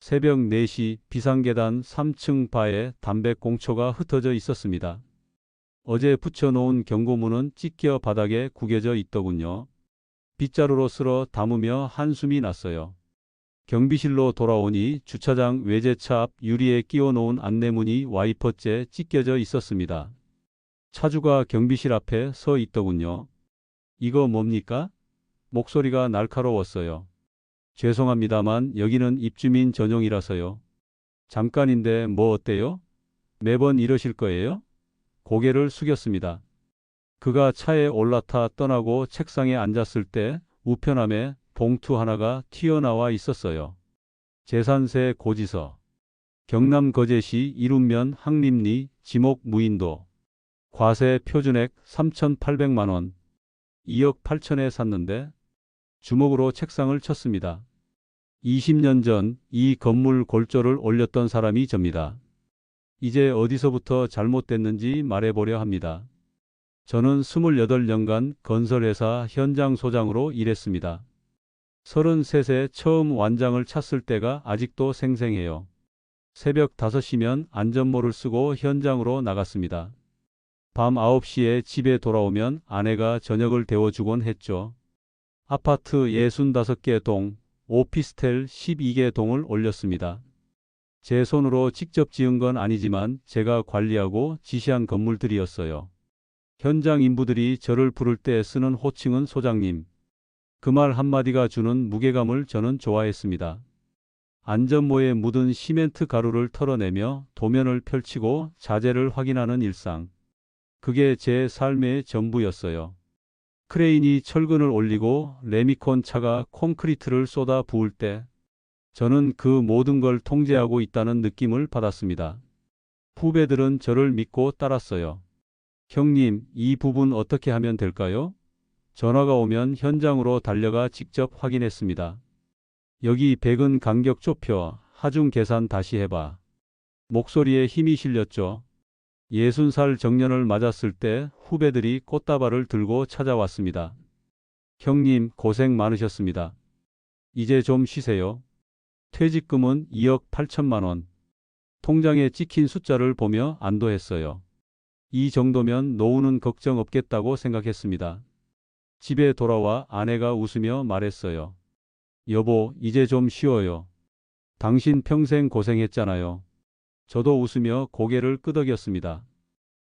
새벽 4시 비상계단 3층 바에 담배꽁초가 흩어져 있었습니다. 어제 붙여놓은 경고문은 찢겨 바닥에 구겨져 있더군요. 빗자루로 쓸어 담으며 한숨이 났어요. 경비실로 돌아오니 주차장 외제차 앞 유리에 끼워놓은 안내문이 와이퍼째 찢겨져 있었습니다. 차주가 경비실 앞에 서 있더군요. 이거 뭡니까? 목소리가 날카로웠어요. 죄송합니다만 여기는 입주민 전용이라서요. 잠깐인데 뭐 어때요? 매번 이러실 거예요? 고개를 숙였습니다. 그가 차에 올라타 떠나고 책상에 앉았을 때 우편함에 봉투 하나가 튀어나와 있었어요. 재산세 고지서. 경남 거제시 이룸면 항림리 지목 무인도. 과세 표준액 3,800만 원. 2억 8천에 샀는데 주먹으로 책상을 쳤습니다. 20년 전 이 건물 골조를 올렸던 사람이 접니다. 이제 어디서부터 잘못됐는지 말해보려 합니다. 저는 28년간 건설회사 현장 소장으로 일했습니다. 33세 처음 완장을 찼을 때가 아직도 생생해요. 새벽 5시면 안전모를 쓰고 현장으로 나갔습니다. 밤 9시에 집에 돌아오면 아내가 저녁을 데워주곤 했죠. 아파트 65개 동, 오피스텔 12개 동을 올렸습니다. 제 손으로 직접 지은 건 아니지만 제가 관리하고 지시한 건물들이었어요. 현장 인부들이 저를 부를 때 쓰는 호칭은 소장님. 그 말 한마디가 주는 무게감을 저는 좋아했습니다. 안전모에 묻은 시멘트 가루를 털어내며 도면을 펼치고 자재를 확인하는 일상. 그게 제 삶의 전부였어요. 크레인이 철근을 올리고 레미콘 차가 콘크리트를 쏟아 부을 때 저는 그 모든 걸 통제하고 있다는 느낌을 받았습니다. 후배들은 저를 믿고 따랐어요. 형님, 이 부분 어떻게 하면 될까요? 전화가 오면 현장으로 달려가 직접 확인했습니다. 여기 백은 간격 좁혀, 하중 계산 다시 해봐. 목소리에 힘이 실렸죠. 60살 정년을 맞았을 때 후배들이 꽃다발을 들고 찾아왔습니다. 형님, 고생 많으셨습니다. 이제 좀 쉬세요. 퇴직금은 2억 8천만 원. 통장에 찍힌 숫자를 보며 안도했어요. 이 정도면 노후는 걱정 없겠다고 생각했습니다. 집에 돌아와 아내가 웃으며 말했어요. 여보, 이제 좀 쉬어요. 당신 평생 고생했잖아요. 저도 웃으며 고개를 끄덕였습니다.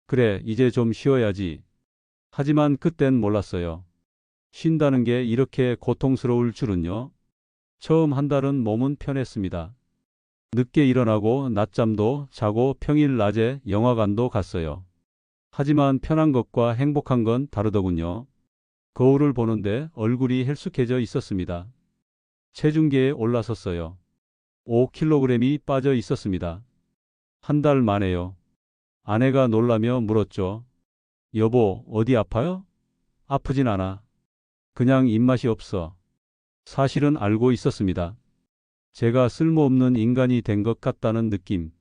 그래, 이제 좀 쉬어야지. 하지만 그땐 몰랐어요. 쉰다는 게 이렇게 고통스러울 줄은요. 처음 한 달은 몸은 편했습니다. 늦게 일어나고 낮잠도 자고 평일 낮에 영화관도 갔어요. 하지만 편한 것과 행복한 건 다르더군요. 거울을 보는데 얼굴이 헬쑥해져 있었습니다. 체중계에 올라섰어요. 5kg이 빠져 있었습니다. 한 달 만에요. 아내가 놀라며 물었죠. 여보, 어디 아파요? 아프진 않아. 그냥 입맛이 없어. 사실은 알고 있었습니다. 제가 쓸모없는 인간이 된 것 같다는 느낌.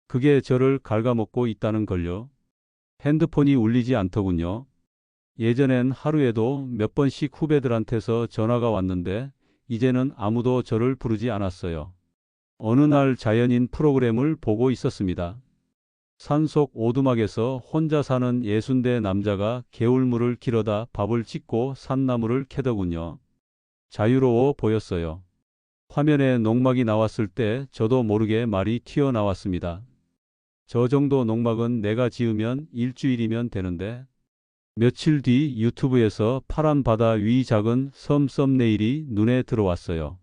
그게 저를 갉아먹고 있다는 걸요. 핸드폰이 울리지 않더군요. 예전엔 하루에도 몇 번씩 후배들한테서 전화가 왔는데 이제는 아무도 저를 부르지 않았어요. 어느 날 자연인 프로그램을 보고 있었습니다. 산속 오두막에서 혼자 사는 60대 남자가 개울물을 길어다 밥을 짓고 산나무를 캐더군요. 자유로워 보였어요. 화면에 농막이 나왔을 때 저도 모르게 말이 튀어나왔습니다. 저 정도 농막은 내가 지으면 일주일이면 되는데. 며칠 뒤 유튜브에서 파란 바다 위 작은 섬 썸네일이 눈에 들어왔어요.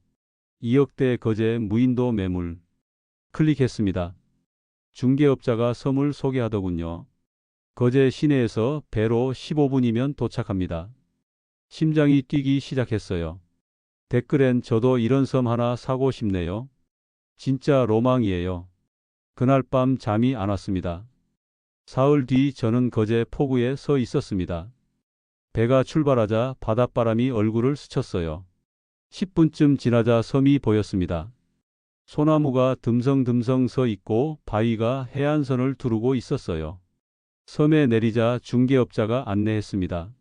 2억대 거제 무인도 매물. 클릭했습니다. 중개업자가 섬을 소개하더군요. 거제 시내에서 배로 15분이면 도착합니다. 심장이 뛰기 시작했어요. 댓글엔 저도 이런 섬 하나 사고 싶네요. 진짜 로망이에요. 그날 밤 잠이 안 왔습니다. 사흘 뒤 저는 거제 포구에 서 있었습니다. 배가 출발하자 바닷바람이 얼굴을 스쳤어요. 10분쯤 지나자 섬이 보였습니다. 소나무가 듬성듬성 서 있고 바위가 해안선을 두르고 있었어요. 섬에 내리자 중개업자가 안내했습니다.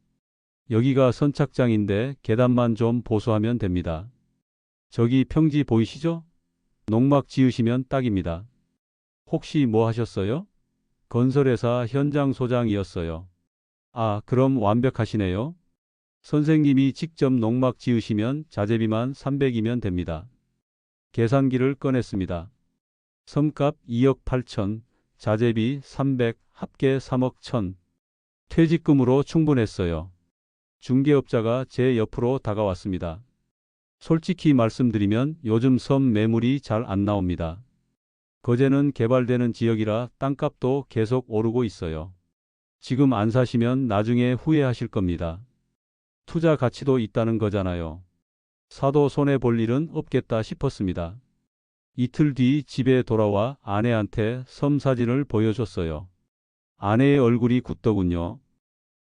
여기가 선착장인데 계단만 좀 보수하면 됩니다. 저기 평지 보이시죠? 농막 지으시면 딱입니다. 혹시 뭐 하셨어요? 건설회사 현장 소장이었어요. 아, 그럼 완벽하시네요. 선생님이 직접 농막 지으시면 자재비만 300이면 됩니다. 계산기를 꺼냈습니다. 섬값 2억 8천, 자재비 300, 합계 3억 1천. 퇴직금으로 충분했어요. 중개업자가 제 옆으로 다가왔습니다. 솔직히 말씀드리면 요즘 섬 매물이 잘 안 나옵니다. 거제는 개발되는 지역이라 땅값도 계속 오르고 있어요. 지금 안 사시면 나중에 후회하실 겁니다. 투자 가치도 있다는 거잖아요. 사도 손해 볼 일은 없겠다 싶었습니다. 이틀 뒤 집에 돌아와 아내한테 섬 사진을 보여줬어요. 아내의 얼굴이 굳더군요.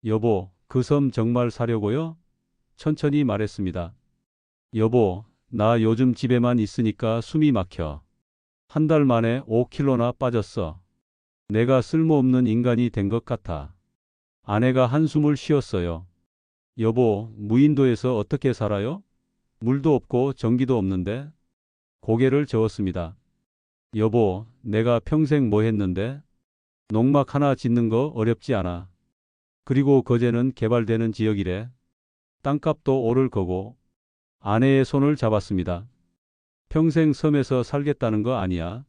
여보, 그 섬 정말 사려고요? 천천히 말했습니다. 여보, 나 요즘 집에만 있으니까 숨이 막혀. 한 달 만에 5kg나 빠졌어. 내가 쓸모없는 인간이 된 것 같아. 아내가 한숨을 쉬었어요. 여보, 무인도에서 어떻게 살아요? 물도 없고 전기도 없는데? 고개를 저었습니다. 여보, 내가 평생 뭐 했는데? 농막 하나 짓는 거 어렵지 않아. 그리고 거제는 개발되는 지역이래. 땅값도 오를 거고. 아내의 손을 잡았습니다. 평생 섬에서 살겠다는 거 아니야.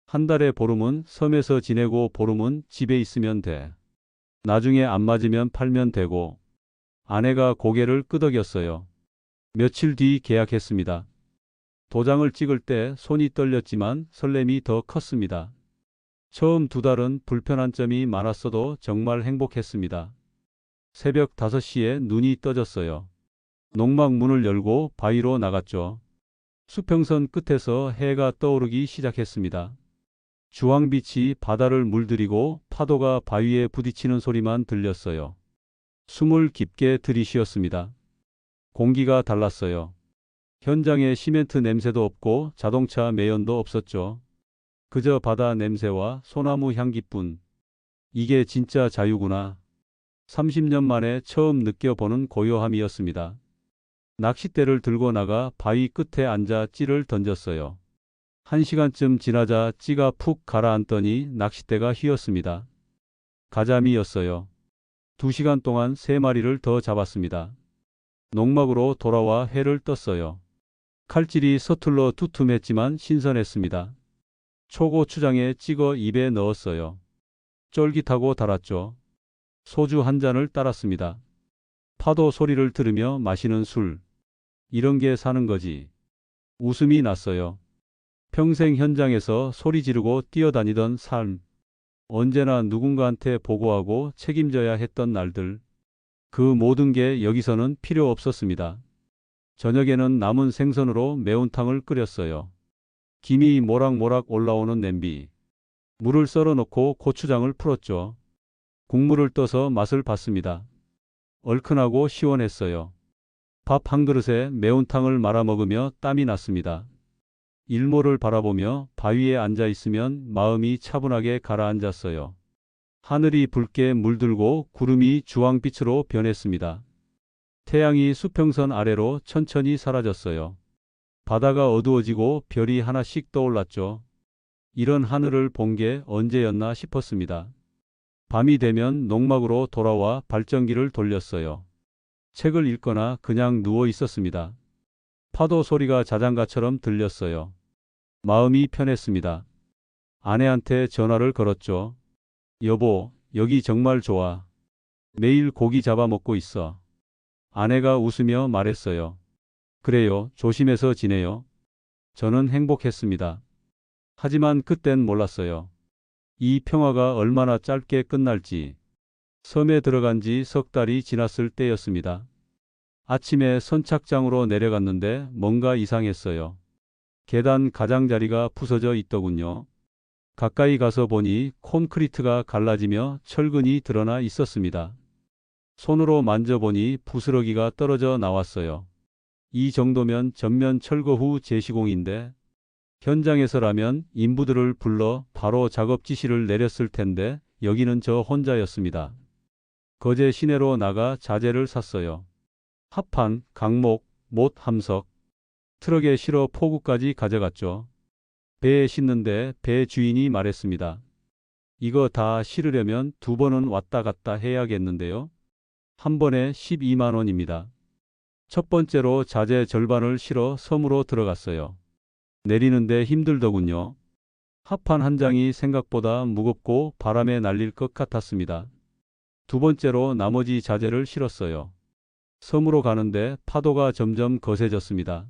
한 달에 보름은 섬에서 지내고 보름은 집에 있으면 돼. 나중에 안 맞으면 팔면 되고. 아내가 고개를 끄덕였어요. 며칠 뒤 계약했습니다. 도장을 찍을 때 손이 떨렸지만 설렘이 더 컸습니다. 처음 2달은 불편한 점이 많았어도 정말 행복했습니다. 새벽 5시에 눈이 떠졌어요. 농막 문을 열고 바위로 나갔죠. 수평선 끝에서 해가 떠오르기 시작했습니다. 주황빛이 바다를 물들이고 파도가 바위에 부딪히는 소리만 들렸어요. 숨을 깊게 들이쉬었습니다. 공기가 달랐어요. 현장에 시멘트 냄새도 없고 자동차 매연도 없었죠. 그저 바다 냄새와 소나무 향기뿐. 이게 진짜 자유구나. 30년 만에 처음 느껴보는 고요함이었습니다. 낚싯대를 들고 나가 바위 끝에 앉아 찌를 던졌어요. 1시간쯤 지나자 찌가 푹 가라앉더니 낚싯대가 휘었습니다. 가자미였어요. 2시간 동안 3마리를 더 잡았습니다. 농막으로 돌아와 회를 떴어요. 칼질이 서툴러 두툼했지만 신선했습니다. 초고추장에 찍어 입에 넣었어요. 쫄깃하고 달았죠. 소주 한 잔을 따랐습니다. 파도 소리를 들으며 마시는 술. 이런 게 사는 거지. 웃음이 났어요. 평생 현장에서 소리 지르고 뛰어다니던 삶. 언제나 누군가한테 보고하고 책임져야 했던 날들. 그 모든 게 여기서는 필요 없었습니다. 저녁에는 남은 생선으로 매운탕을 끓였어요. 김이 모락모락 올라오는 냄비. 물을 썰어 넣고 고추장을 풀었죠. 국물을 떠서 맛을 봤습니다. 얼큰하고 시원했어요. 밥 한 그릇에 매운탕을 말아 먹으며 땀이 났습니다. 일몰을 바라보며 바위에 앉아 있으면 마음이 차분하게 가라앉았어요. 하늘이 붉게 물들고 구름이 주황빛으로 변했습니다. 태양이 수평선 아래로 천천히 사라졌어요. 바다가 어두워지고 별이 하나씩 떠올랐죠. 이런 하늘을 본 게 언제였나 싶었습니다. 밤이 되면 농막으로 돌아와 발전기를 돌렸어요. 책을 읽거나 그냥 누워 있었습니다. 파도 소리가 자장가처럼 들렸어요. 마음이 편했습니다. 아내한테 전화를 걸었죠. 여보, 여기 정말 좋아. 매일 고기 잡아 먹고 있어. 아내가 웃으며 말했어요. 그래요, 조심해서 지내요. 저는 행복했습니다. 하지만 그땐 몰랐어요. 이 평화가 얼마나 짧게 끝날지. 섬에 들어간 지 3달이 지났을 때였습니다. 아침에 선착장으로 내려갔는데 뭔가 이상했어요. 계단 가장자리가 부서져 있더군요. 가까이 가서 보니 콘크리트가 갈라지며 철근이 드러나 있었습니다. 손으로 만져보니 부스러기가 떨어져 나왔어요. 이 정도면 전면 철거 후 재시공인데 현장에서라면 인부들을 불러 바로 작업 지시를 내렸을 텐데 여기는 저 혼자였습니다. 거제 시내로 나가 자재를 샀어요. 합판, 강목, 못, 함석. 트럭에 실어 포구까지 가져갔죠. 배에 싣는데 배 주인이 말했습니다. 이거 다 실으려면 2번은 왔다 갔다 해야겠는데요. 한 번에 12만 원입니다. 첫 번째로 자재 절반을 실어 섬으로 들어갔어요. 내리는데 힘들더군요. 합판 한 장이 생각보다 무겁고 바람에 날릴 것 같았습니다. 두 번째로 나머지 자재를 실었어요. 섬으로 가는데 파도가 점점 거세졌습니다.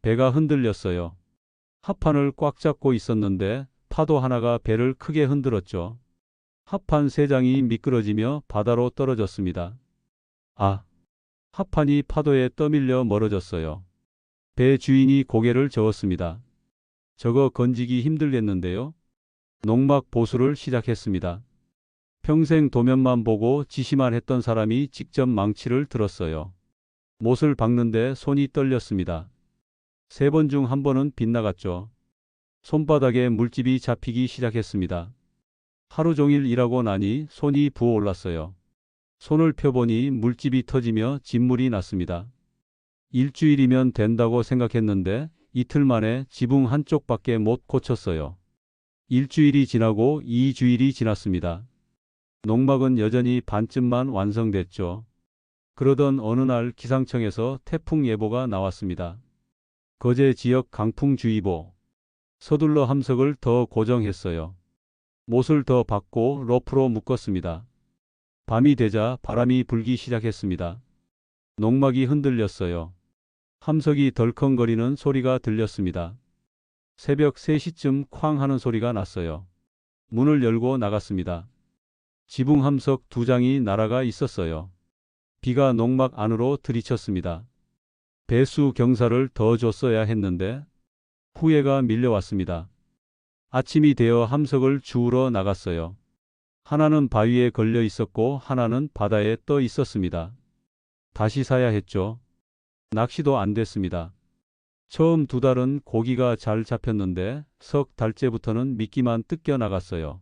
배가 흔들렸어요. 합판을 꽉 잡고 있었는데 파도 하나가 배를 크게 흔들었죠. 합판 3장이 미끄러지며 바다로 떨어졌습니다. 아! 합판이 파도에 떠밀려 멀어졌어요. 배 주인이 고개를 저었습니다. 저거 건지기 힘들겠는데요. 농막 보수를 시작했습니다. 평생 도면만 보고 지시만 했던 사람이 직접 망치를 들었어요. 못을 박는데 손이 떨렸습니다. 3번 중 1번은 빗나갔죠. 손바닥에 물집이 잡히기 시작했습니다. 하루 종일 일하고 나니 손이 부어올랐어요. 손을 펴보니 물집이 터지며 진물이 났습니다. 일주일이면 된다고 생각했는데 이틀 만에 지붕 한쪽밖에 못 고쳤어요. 일주일이 지나고 2주일이 지났습니다. 농막은 여전히 반쯤만 완성됐죠. 그러던 어느 날 기상청에서 태풍 예보가 나왔습니다. 거제 지역 강풍주의보. 서둘러 함석을 더 고정했어요. 못을 더 박고 로프로 묶었습니다. 밤이 되자 바람이 불기 시작했습니다. 농막이 흔들렸어요. 함석이 덜컹거리는 소리가 들렸습니다. 새벽 3시쯤 쾅 하는 소리가 났어요. 문을 열고 나갔습니다. 지붕 함석 2장이 날아가 있었어요. 비가 농막 안으로 들이쳤습니다. 배수 경사를 더 줬어야 했는데 후회가 밀려왔습니다. 아침이 되어 함석을 주우러 나갔어요. 하나는 바위에 걸려 있었고 하나는 바다에 떠 있었습니다. 다시 사야 했죠. 낚시도 안 됐습니다. 처음 2달은 고기가 잘 잡혔는데 석 달째부터는 미끼만 뜯겨 나갔어요.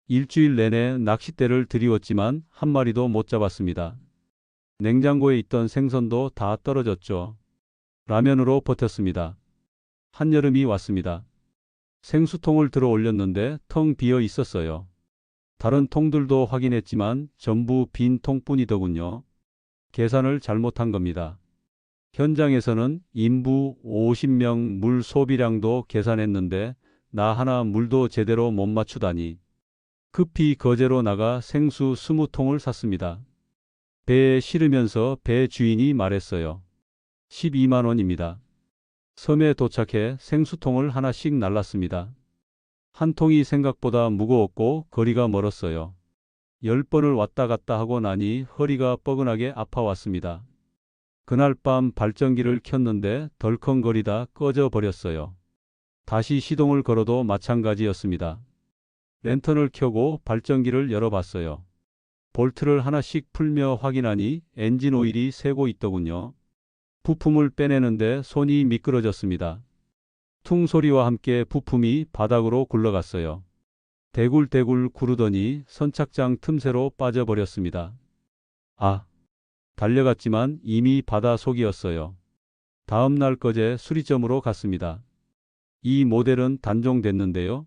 일주일 내내 낚싯대를 들이웠지만 한 마리도 못 잡았습니다. 냉장고에 있던 생선도 다 떨어졌죠. 라면으로 버텼습니다. 한여름이 왔습니다. 생수통을 들어 올렸는데 텅 비어 있었어요. 다른 통들도 확인했지만 전부 빈 통뿐이더군요. 계산을 잘못한 겁니다. 현장에서는 인부 50명 물 소비량도 계산했는데 나 하나 물도 제대로 못 맞추다니. 급히 거제로 나가 생수 20통을 샀습니다. 배에 실으면서 배 주인이 말했어요. 12만 원입니다. 섬에 도착해 생수통을 하나씩 날랐습니다. 한 통이 생각보다 무거웠고 거리가 멀었어요. 10번을 왔다 갔다 하고 나니 허리가 뻐근하게 아파왔습니다. 그날 밤 발전기를 켰는데 덜컹거리다 꺼져 버렸어요. 다시 시동을 걸어도 마찬가지였습니다. 랜턴을 켜고 발전기를 열어봤어요. 볼트를 하나씩 풀며 확인하니 엔진 오일이 새고 있더군요. 부품을 빼내는데 손이 미끄러졌습니다. 퉁 소리와 함께 부품이 바닥으로 굴러갔어요. 대굴대굴 구르더니 선착장 틈새로 빠져버렸습니다. 아! 달려갔지만 이미 바다 속이었어요. 다음 날 거제 수리점으로 갔습니다. 이 모델은 단종됐는데요.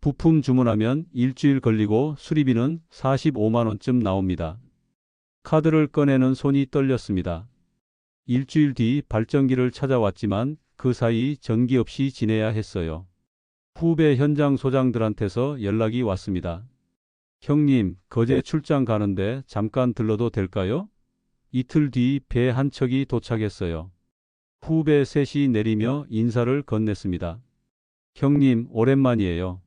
부품 주문하면 일주일 걸리고 수리비는 45만 원쯤 나옵니다. 카드를 꺼내는 손이 떨렸습니다. 일주일 뒤 발전기를 찾아왔지만 그 사이 전기 없이 지내야 했어요. 후배 현장 소장들한테서 연락이 왔습니다. 형님, 거제 출장 가는데 잠깐 들러도 될까요? 이틀 뒤 배 한 척이 도착했어요. 후배 셋이 내리며 인사를 건넸습니다. 형님, 오랜만이에요.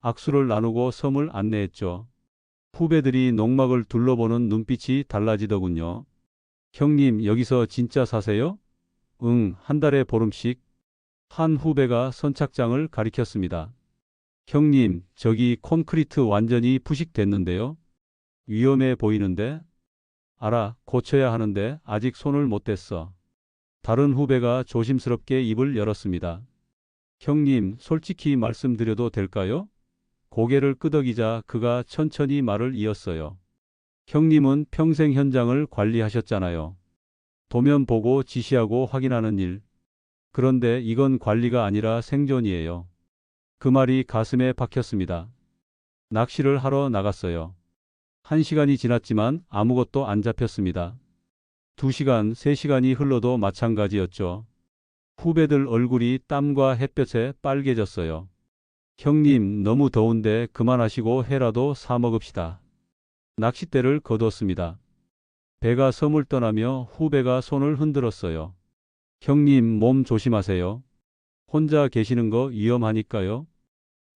악수를 나누고 섬을 안내했죠. 후배들이 농막을 둘러보는 눈빛이 달라지더군요. 형님, 여기서 진짜 사세요? 응, 한 달에 보름씩. 한 후배가 선착장을 가리켰습니다. 형님, 저기 콘크리트 완전히 부식됐는데요. 위험해 보이는데? 알아, 고쳐야 하는데 아직 손을 못 댔어. 다른 후배가 조심스럽게 입을 열었습니다. 형님, 솔직히 말씀드려도 될까요? 고개를 끄덕이자 그가 천천히 말을 이었어요. 형님은 평생 현장을 관리하셨잖아요. 도면 보고 지시하고 확인하는 일. 그런데 이건 관리가 아니라 생존이에요. 그 말이 가슴에 박혔습니다. 낚시를 하러 나갔어요. 1시간이 지났지만 아무것도 안 잡혔습니다. 2시간, 3시간이 흘러도 마찬가지였죠. 후배들 얼굴이 땀과 햇볕에 빨개졌어요. 형님, 너무 더운데 그만하시고 회라도 사 먹읍시다. 낚싯대를 거뒀습니다. 배가 섬을 떠나며 후배가 손을 흔들었어요. 형님, 몸 조심하세요. 혼자 계시는 거 위험하니까요.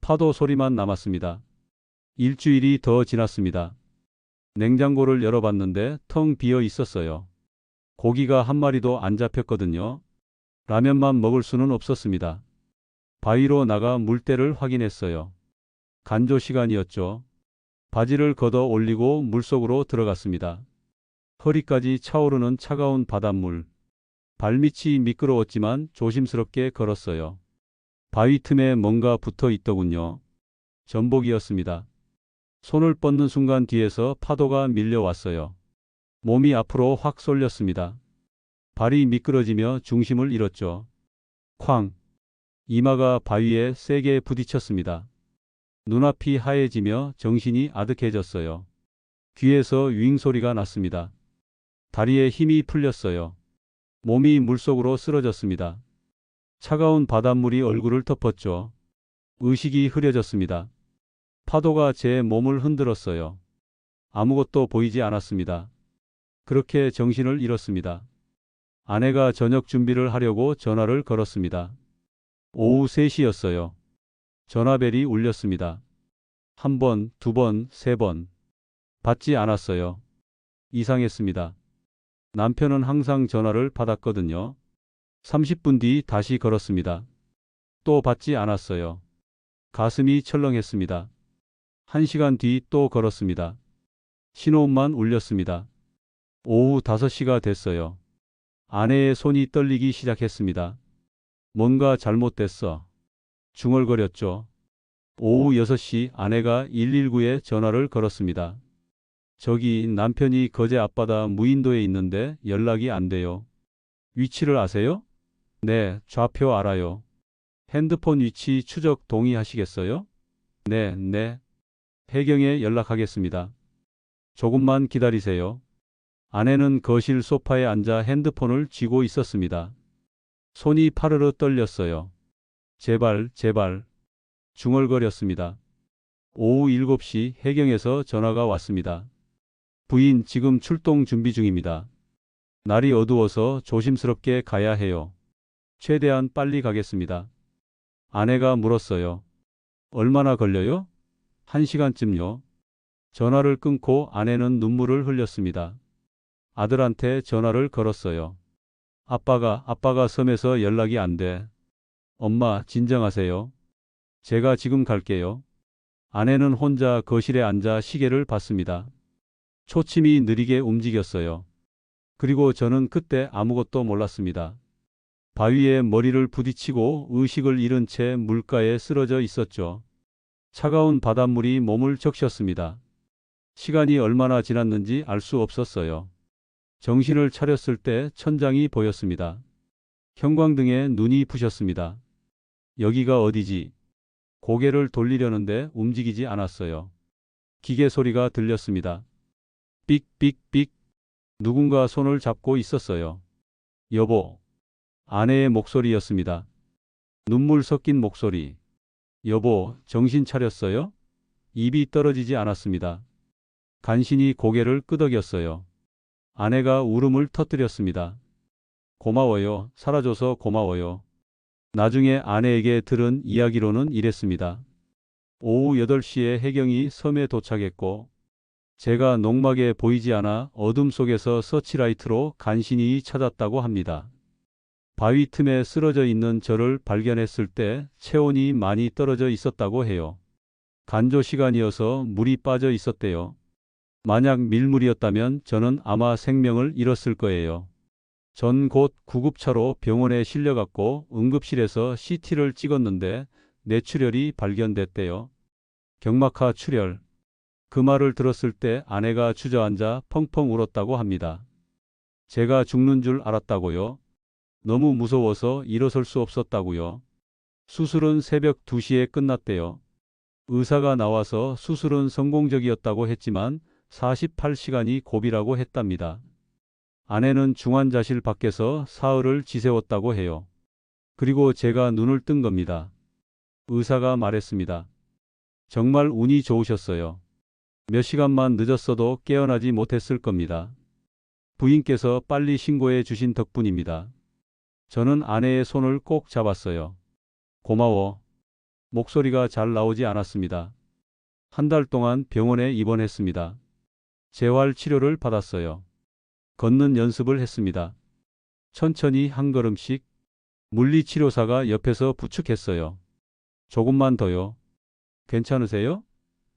파도 소리만 남았습니다. 일주일이 더 지났습니다. 냉장고를 열어봤는데 텅 비어 있었어요. 고기가 한 마리도 안 잡혔거든요. 라면만 먹을 수는 없었습니다. 바위로 나가 물때를 확인했어요. 간조 시간이었죠. 바지를 걷어 올리고 물속으로 들어갔습니다. 허리까지 차오르는 차가운 바닷물. 발밑이 미끄러웠지만 조심스럽게 걸었어요. 바위 틈에 뭔가 붙어 있더군요. 전복이었습니다. 손을 뻗는 순간 뒤에서 파도가 밀려왔어요. 몸이 앞으로 확 쏠렸습니다. 발이 미끄러지며 중심을 잃었죠. 쾅! 이마가 바위에 세게 부딪혔습니다. 눈앞이 하얘지며 정신이 아득해졌어요. 귀에서 윙 소리가 났습니다. 다리에 힘이 풀렸어요. 몸이 물속으로 쓰러졌습니다. 차가운 바닷물이 얼굴을 덮었죠. 의식이 흐려졌습니다. 파도가 제 몸을 흔들었어요. 아무것도 보이지 않았습니다. 그렇게 정신을 잃었습니다. 아내가 저녁 준비를 하려고 전화를 걸었습니다. 오후 3시였어요. 전화벨이 울렸습니다. 1번, 2번, 3번. 받지 않았어요. 이상했습니다. 남편은 항상 전화를 받았거든요. 30분 뒤 다시 걸었습니다. 또 받지 않았어요. 가슴이 철렁했습니다. 1시간 뒤 또 걸었습니다. 신호음만 울렸습니다. 오후 5시가 됐어요. 아내의 손이 떨리기 시작했습니다. 뭔가 잘못됐어. 중얼거렸죠. 오후 6시 아내가 119에 전화를 걸었습니다. 저기 남편이 거제 앞바다 무인도에 있는데 연락이 안 돼요. 위치를 아세요? 네, 좌표 알아요. 핸드폰 위치 추적 동의하시겠어요? 네, 네. 해경에 연락하겠습니다. 조금만 기다리세요. 아내는 거실 소파에 앉아 핸드폰을 쥐고 있었습니다. 손이 파르르 떨렸어요. 제발, 제발. 중얼거렸습니다. 오후 7시 해경에서 전화가 왔습니다. 부인, 지금 출동 준비 중입니다. 날이 어두워서 조심스럽게 가야 해요. 최대한 빨리 가겠습니다. 아내가 물었어요. 얼마나 걸려요? 1시간쯤요. 전화를 끊고 아내는 눈물을 흘렸습니다. 아들한테 전화를 걸었어요. 아빠가 섬에서 연락이 안 돼. 엄마, 진정하세요. 제가 지금 갈게요. 아내는 혼자 거실에 앉아 시계를 봤습니다. 초침이 느리게 움직였어요. 그리고 저는 그때 아무것도 몰랐습니다. 바위에 머리를 부딪히고 의식을 잃은 채 물가에 쓰러져 있었죠. 차가운 바닷물이 몸을 적셨습니다. 시간이 얼마나 지났는지 알 수 없었어요. 정신을 차렸을 때 천장이 보였습니다. 형광등에 눈이 부셨습니다. 여기가 어디지? 고개를 돌리려는데 움직이지 않았어요. 기계 소리가 들렸습니다. 삑삑삑. 누군가 손을 잡고 있었어요. 여보. 아내의 목소리였습니다. 눈물 섞인 목소리. 여보, 정신 차렸어요? 입이 떨어지지 않았습니다. 간신히 고개를 끄덕였어요. 아내가 울음을 터뜨렸습니다. 고마워요. 살아줘서 고마워요. 나중에 아내에게 들은 이야기로는 이랬습니다. 오후 8시에 해경이 섬에 도착했고 제가 농막에 보이지 않아 어둠 속에서 서치라이트로 간신히 찾았다고 합니다. 바위 틈에 쓰러져 있는 저를 발견했을 때 체온이 많이 떨어져 있었다고 해요. 간조 시간이어서 물이 빠져 있었대요. 만약 밀물이었다면 저는 아마 생명을 잃었을 거예요. 전 곧 구급차로 병원에 실려갔고 응급실에서 CT를 찍었는데 뇌출혈이 발견됐대요. 경막하 출혈. 그 말을 들었을 때 아내가 주저앉아 펑펑 울었다고 합니다. 제가 죽는 줄 알았다고요? 너무 무서워서 일어설 수 없었다고요. 수술은 새벽 2시에 끝났대요. 의사가 나와서 수술은 성공적이었다고 했지만 48시간이 고비라고 했답니다. 아내는 중환자실 밖에서 사흘을 지새웠다고 해요. 그리고 제가 눈을 뜬 겁니다. 의사가 말했습니다. 정말 운이 좋으셨어요. 몇 시간만 늦었어도 깨어나지 못했을 겁니다. 부인께서 빨리 신고해 주신 덕분입니다. 저는 아내의 손을 꼭 잡았어요. 고마워. 목소리가 잘 나오지 않았습니다. 한 달 동안 병원에 입원했습니다. 재활 치료를 받았어요. 걷는 연습을 했습니다. 천천히 한 걸음씩. 물리치료사가 옆에서 부축했어요. 조금만 더요. 괜찮으세요?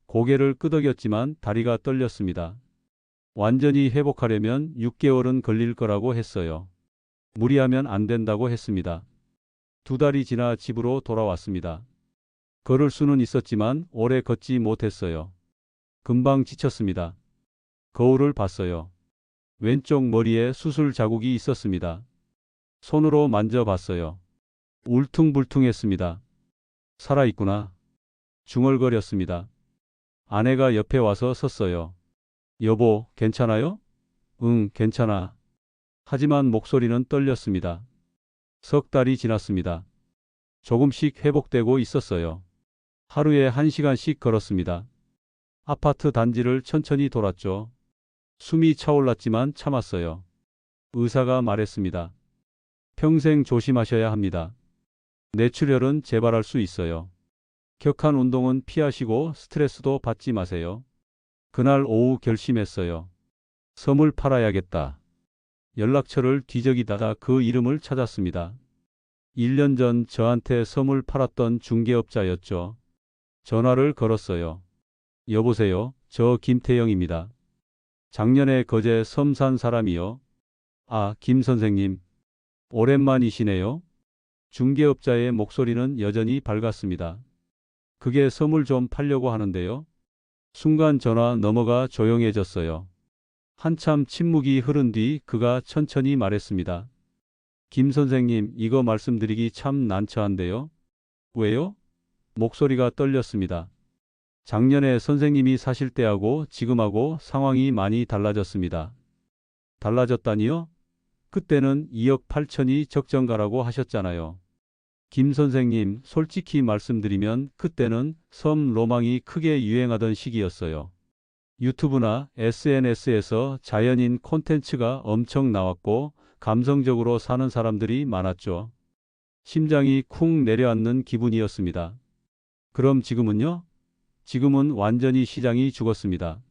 고개를 끄덕였지만 다리가 떨렸습니다. 완전히 회복하려면 6개월은 걸릴 거라고 했어요. 무리하면 안 된다고 했습니다. 2달이 지나 집으로 돌아왔습니다. 걸을 수는 있었지만 오래 걷지 못했어요. 금방 지쳤습니다. 거울을 봤어요. 왼쪽 머리에 수술 자국이 있었습니다. 손으로 만져봤어요. 울퉁불퉁했습니다. 살아있구나. 중얼거렸습니다. 아내가 옆에 와서 섰어요. 여보, 괜찮아요? 응, 괜찮아. 하지만 목소리는 떨렸습니다. 석 달이 지났습니다. 조금씩 회복되고 있었어요. 하루에 1시간씩 걸었습니다. 아파트 단지를 천천히 돌았죠. 숨이 차올랐지만 참았어요. 의사가 말했습니다. 평생 조심하셔야 합니다. 뇌출혈은 재발할 수 있어요. 격한 운동은 피하시고 스트레스도 받지 마세요. 그날 오후 결심했어요. 섬을 팔아야겠다. 연락처를 뒤적이다가 그 이름을 찾았습니다. 1년 전 저한테 섬을 팔았던 중개업자였죠. 전화를 걸었어요. 여보세요, 저 김태영입니다. 작년에 거제 섬 산 사람이요. 아, 김 선생님. 오랜만이시네요. 중개업자의 목소리는 여전히 밝았습니다. 그게 섬을 좀 팔려고 하는데요. 순간 전화 넘어가 조용해졌어요. 한참 침묵이 흐른 뒤 그가 천천히 말했습니다. 김 선생님, 이거 말씀드리기 참 난처한데요. 왜요? 목소리가 떨렸습니다. 작년에 선생님이 사실 때하고 지금하고 상황이 많이 달라졌습니다. 달라졌다니요? 그때는 2억 8천이 적정가라고 하셨잖아요. 김 선생님, 솔직히 말씀드리면 그때는 섬 로망이 크게 유행하던 시기였어요. 유튜브나 SNS에서 자연인 콘텐츠가 엄청 나왔고 감성적으로 사는 사람들이 많았죠. 심장이 쿵 내려앉는 기분이었습니다. 그럼 지금은요? 지금은 완전히 시장이 죽었습니다.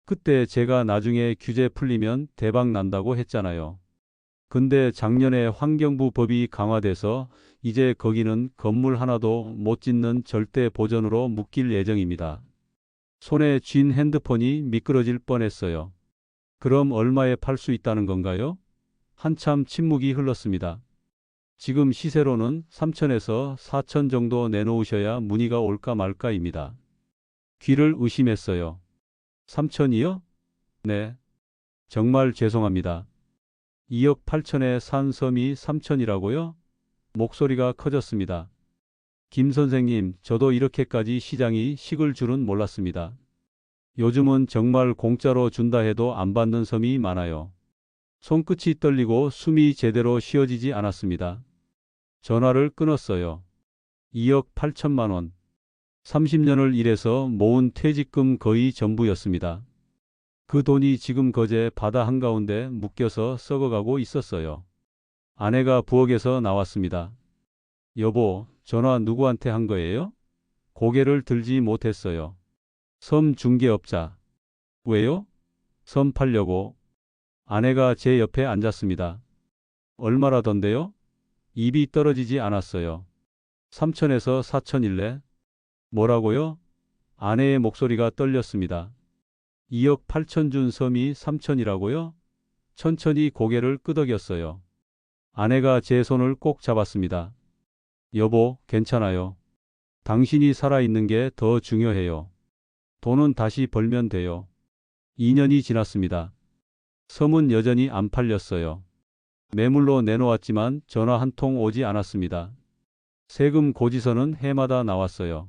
그때 제가 나중에 규제 풀리면 대박 난다고 했잖아요. 근데 작년에 환경부 법이 강화돼서 이제 거기는 건물 하나도 못 짓는 절대 보전으로 묶일 예정입니다. 손에 쥔 핸드폰이 미끄러질 뻔했어요. 그럼 얼마에 팔 수 있다는 건가요? 한참 침묵이 흘렀습니다. 지금 시세로는 3천에서 4천 정도 내놓으셔야 문의가 올까 말까입니다. 귀를 의심했어요. 3천이요? 네. 정말 죄송합니다. 2억 8천에 산 섬이 3천이라고요? 목소리가 커졌습니다. 김 선생님, 저도 이렇게까지 시장이 식을 줄은 몰랐습니다. 요즘은 정말 공짜로 준다 해도 안 받는 섬이 많아요. 손끝이 떨리고 숨이 제대로 쉬어지지 않았습니다. 전화를 끊었어요. 2억 8천만 원. 30년을 일해서 모은 퇴직금 거의 전부였습니다. 그 돈이 지금 거제 바다 한가운데 묶여서 썩어가고 있었어요. 아내가 부엌에서 나왔습니다. 여보, 전화 누구한테 한 거예요? 고개를 들지 못했어요. 섬 중개업자. 왜요? 섬 팔려고. 아내가 제 옆에 앉았습니다. 얼마라던데요? 입이 떨어지지 않았어요. 3천에서 4천일래? 뭐라고요? 아내의 목소리가 떨렸습니다. 2억 8천 준 섬이 3천이라고요? 천천히 고개를 끄덕였어요. 아내가 제 손을 꼭 잡았습니다. 여보, 괜찮아요. 당신이 살아있는 게 더 중요해요. 돈은 다시 벌면 돼요. 2년이 지났습니다. 섬은 여전히 안 팔렸어요. 매물로 내놓았지만 전화 한 통 오지 않았습니다. 세금 고지서는 해마다 나왔어요.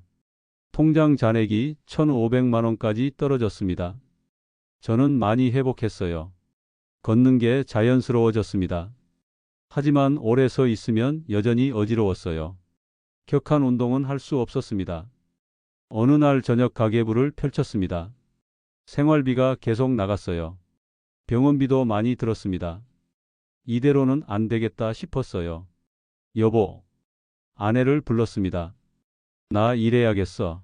통장 잔액이 1,500만 원까지 떨어졌습니다. 저는 많이 회복했어요. 걷는 게 자연스러워졌습니다. 하지만 오래 서 있으면 여전히 어지러웠어요. 격한 운동은 할 수 없었습니다. 어느 날 저녁 가계부를 펼쳤습니다. 생활비가 계속 나갔어요. 병원비도 많이 들었습니다. 이대로는 안 되겠다 싶었어요. 여보, 아내를 불렀습니다. 나 일해야겠어.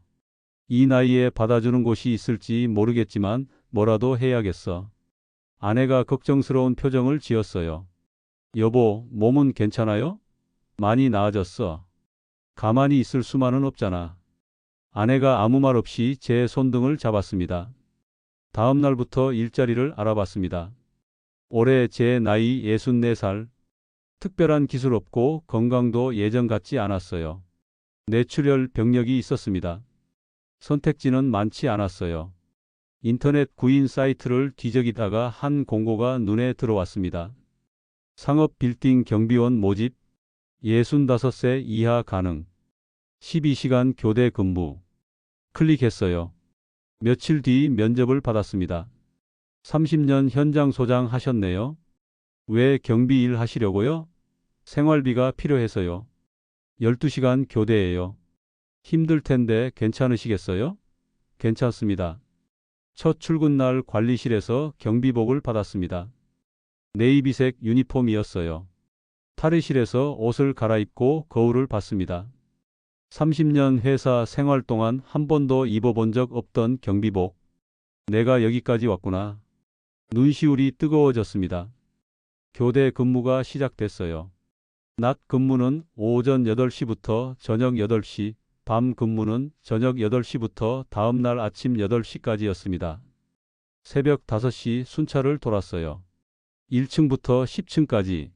이 나이에 받아주는 곳이 있을지 모르겠지만 뭐라도 해야겠어. 아내가 걱정스러운 표정을 지었어요. 여보, 몸은 괜찮아요? 많이 나아졌어. 가만히 있을 수만은 없잖아. 아내가 아무 말 없이 제 손등을 잡았습니다. 다음 날부터 일자리를 알아봤습니다. 올해 제 나이 64살. 특별한 기술 없고 건강도 예전 같지 않았어요. 뇌출혈 병력이 있었습니다. 선택지는 많지 않았어요. 인터넷 구인 사이트를 뒤적이다가 한 공고가 눈에 들어왔습니다. 상업 빌딩 경비원 모집, 65세 이하 가능, 12시간 교대 근무. 클릭했어요. 며칠 뒤 면접을 받았습니다. 30년 현장 소장 하셨네요. 왜 경비 일 하시려고요? 생활비가 필요해서요. 12시간 교대예요. 힘들 텐데 괜찮으시겠어요? 괜찮습니다. 첫 출근 날 관리실에서 경비복을 받았습니다. 네이비색 유니폼이었어요. 탈의실에서 옷을 갈아입고 거울을 봤습니다. 30년 회사 생활 동안 한 번도 입어본 적 없던 경비복. 내가 여기까지 왔구나. 눈시울이 뜨거워졌습니다. 교대 근무가 시작됐어요. 낮 근무는 오전 8시부터 저녁 8시, 밤 근무는 저녁 8시부터 다음 날 아침 8시까지였습니다. 새벽 5시 순찰을 돌았어요. 1층부터 10층까지.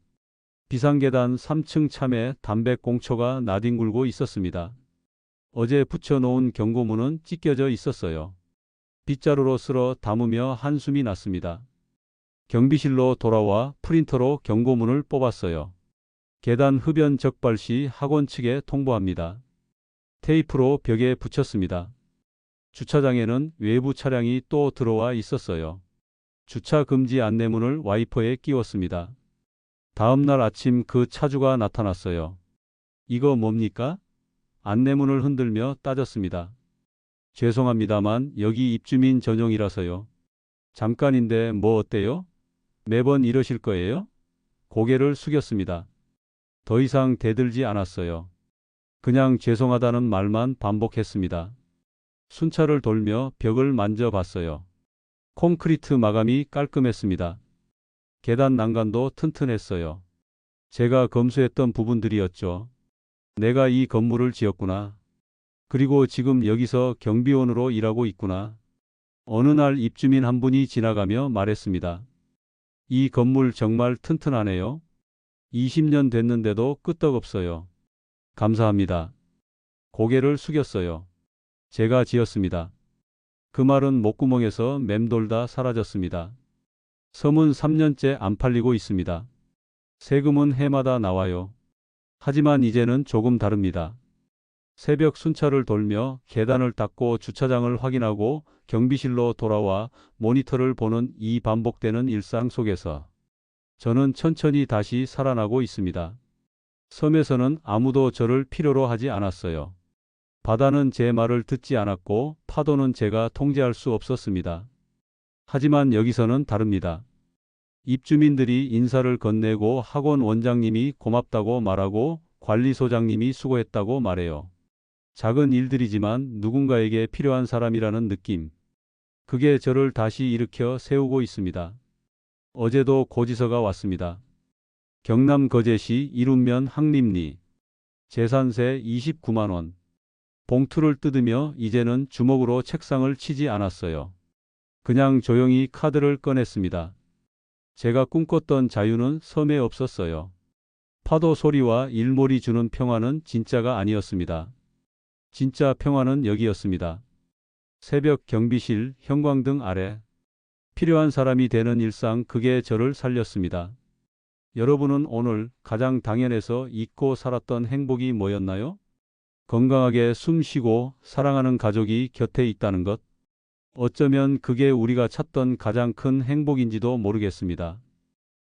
비상계단 3층 참에 담배꽁초가 나뒹굴고 있었습니다. 어제 붙여놓은 경고문은 찢겨져 있었어요. 빗자루로 쓸어 담으며 한숨이 났습니다. 경비실로 돌아와 프린터로 경고문을 뽑았어요. 계단 흡연 적발 시 학원 측에 통보합니다. 테이프로 벽에 붙였습니다. 주차장에는 외부 차량이 또 들어와 있었어요. 주차 금지 안내문을 와이퍼에 끼웠습니다. 다음 날 아침 그 차주가 나타났어요. 이거 뭡니까? 안내문을 흔들며 따졌습니다. 죄송합니다만 여기 입주민 전용이라서요. 잠깐인데 뭐 어때요? 매번 이러실 거예요? 고개를 숙였습니다. 더 이상 대들지 않았어요. 그냥 죄송하다는 말만 반복했습니다. 순찰을 돌며 벽을 만져봤어요. 콘크리트 마감이 깔끔했습니다. 계단 난간도 튼튼했어요. 제가 검수했던 부분들이었죠. 내가 이 건물을 지었구나. 그리고 지금 여기서 경비원으로 일하고 있구나. 어느 날 입주민 한 분이 지나가며 말했습니다. 이 건물 정말 튼튼하네요. 20년 됐는데도 끄떡없어요. 감사합니다. 고개를 숙였어요. 제가 지었습니다. 그 말은 목구멍에서 맴돌다 사라졌습니다. 섬은 3년째 안 팔리고 있습니다. 세금은 해마다 나와요. 하지만 이제는 조금 다릅니다. 새벽 순찰을 돌며 계단을 닦고 주차장을 확인하고 경비실로 돌아와 모니터를 보는 이 반복되는 일상 속에서 저는 천천히 다시 살아나고 있습니다. 섬에서는 아무도 저를 필요로 하지 않았어요. 바다는 제 말을 듣지 않았고 파도는 제가 통제할 수 없었습니다. 하지만 여기서는 다릅니다. 입주민들이 인사를 건네고 학원 원장님이 고맙다고 말하고 관리소장님이 수고했다고 말해요. 작은 일들이지만 누군가에게 필요한 사람이라는 느낌. 그게 저를 다시 일으켜 세우고 있습니다. 어제도 고지서가 왔습니다. 경남 거제시 이룬면 항림리. 재산세 29만 원. 봉투를 뜯으며 이제는 주먹으로 책상을 치지 않았어요. 그냥 조용히 카드를 꺼냈습니다. 제가 꿈꿨던 자유는 섬에 없었어요. 파도 소리와 일몰이 주는 평화는 진짜가 아니었습니다. 진짜 평화는 여기였습니다. 새벽 경비실 형광등 아래 필요한 사람이 되는 일상, 그게 저를 살렸습니다. 여러분은 오늘 가장 당연해서 잊고 살았던 행복이 뭐였나요? 건강하게 숨 쉬고 사랑하는 가족이 곁에 있다는 것. 어쩌면 그게 우리가 찾던 가장 큰 행복인지도 모르겠습니다.